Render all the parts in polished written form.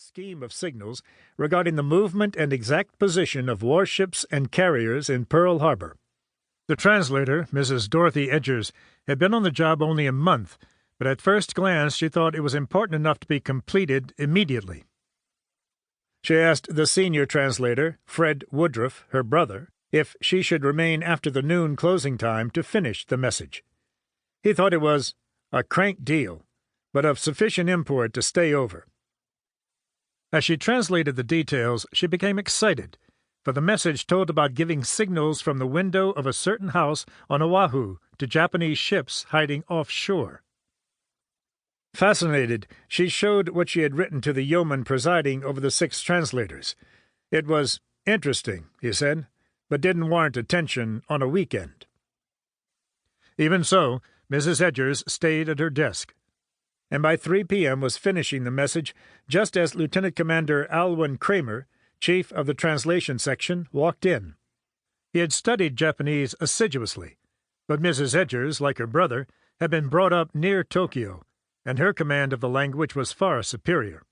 scheme of signals regarding the movement and exact position of warships and carriers in Pearl Harbor. The translator, Mrs. Dorothy Edgers, had been on the job only a month, but at first glance she thought it was important enough to be completed immediately. She asked the senior translator, Fred Woodruff, her brother, if she should remain after the noon closing time to finish the message. He thought it was a crank deal, but of sufficient import to stay over. As she translated the details, she became excited, for the message told about giving signals from the window of a certain house on Oahu to Japanese ships hiding offshore. Fascinated, she showed what she had written to the yeoman presiding over the 6 translators. It was interesting, he said, but didn't warrant attention on a weekend. Even so, Mrs. Edgers stayed at her desk, and by 3 p.m. was finishing the message just as Lieutenant Commander Alwyn Kramer, chief of the translation section, walked in. He had studied Japanese assiduously, but Mrs. Edgers, like her brother, had been brought up near Tokyo, and her command of the language was far superior.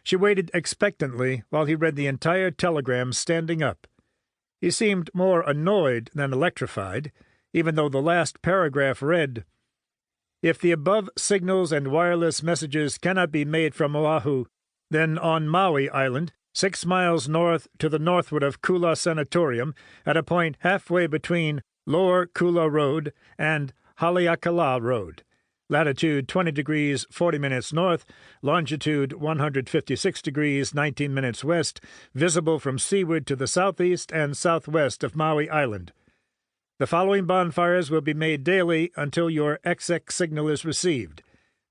She waited expectantly while he read the entire telegram standing up. He seemed more annoyed than electrified, even though the last paragraph read, "If the above signals and wireless messages cannot be made from Oahu, then on Maui Island, 6 miles north to the northward of Kula Sanatorium, at a point halfway between Lower Kula Road and Haleakala Road, latitude 20 degrees 40 minutes north, longitude 156 degrees 19 minutes west, visible from seaward to the southeast and southwest of Maui Island. The following bonfires will be made daily until your XX signal is received.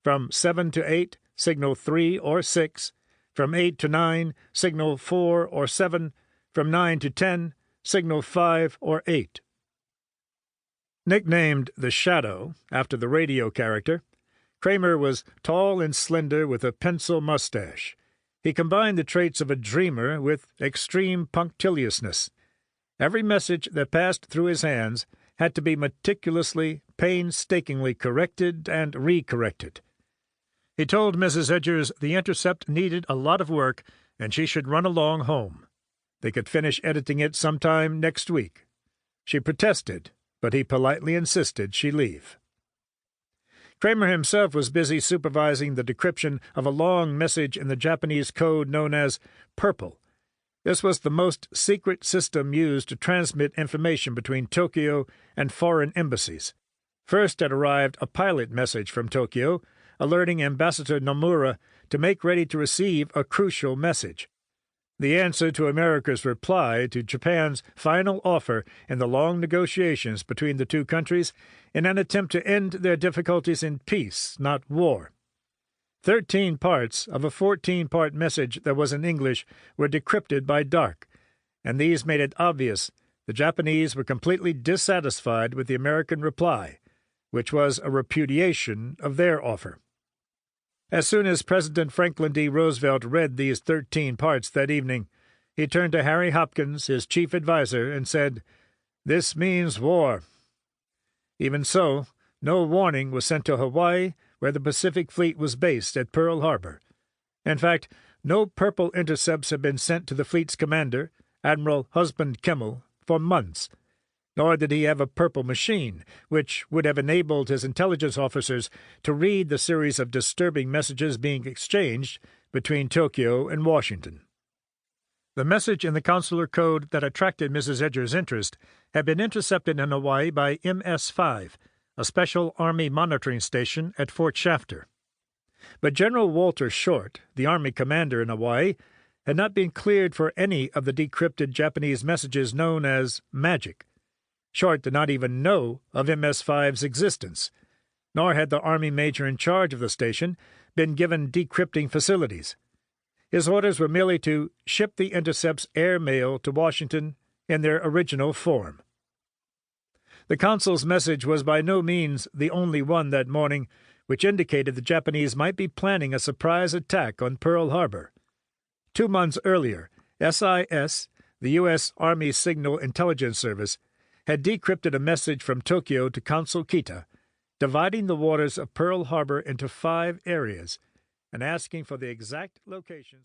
From 7 to 8, signal 3 or 6. From 8 to 9, signal 4 or 7. From 9 to 10, signal 5 or 8. Nicknamed the Shadow, after the radio character, Kramer was tall and slender with a pencil mustache. He combined the traits of a dreamer with extreme punctiliousness. Every message that passed through his hands had to be meticulously, painstakingly corrected and recorrected. He told Mrs. Edgers the intercept needed a lot of work and she should run along home. They could finish editing it sometime next week. She protested, but he politely insisted she leave. Kramer himself was busy supervising the decryption of a long message in the Japanese code known as Purple. This was the most secret system used to transmit information between Tokyo and foreign embassies. First had arrived a pilot message from Tokyo, alerting Ambassador Nomura to make ready to receive a crucial message. The answer to America's reply to Japan's final offer in the long negotiations between the two countries in an attempt to end their difficulties in peace, not war. 13 parts of a 14-part message that was in English were decrypted by dark, and these made it obvious the Japanese were completely dissatisfied with the American reply, which was a repudiation of their offer. As soon as President Franklin D. Roosevelt read these 13 parts that evening, he turned to Harry Hopkins, his chief adviser, and said, "This means war." Even so, no warning was sent to Hawaii, where the Pacific Fleet was based at Pearl Harbor. In fact, no Purple intercepts had been sent to the fleet's commander, Admiral Husband Kimmel, for months, nor did he have a Purple machine, which would have enabled his intelligence officers to read the series of disturbing messages being exchanged between Tokyo and Washington. The message in the consular code that attracted Mrs. Edgers' interest had been intercepted in Hawaii by MS-5, a special Army monitoring station at Fort Shafter. But General Walter Short, the Army commander in Hawaii, had not been cleared for any of the decrypted Japanese messages known as magic. Short did not even know of MS-5's existence, nor had the Army major in charge of the station been given decrypting facilities. His orders were merely to ship the intercepts air mail to Washington in their original form. The consul's message was by no means the only one that morning which indicated the Japanese might be planning a surprise attack on Pearl Harbor. 2 months earlier, SIS, the U.S. Army Signal Intelligence Service, had decrypted a message from Tokyo to Consul Kita, dividing the waters of Pearl Harbor into 5 areas and asking for the exact locations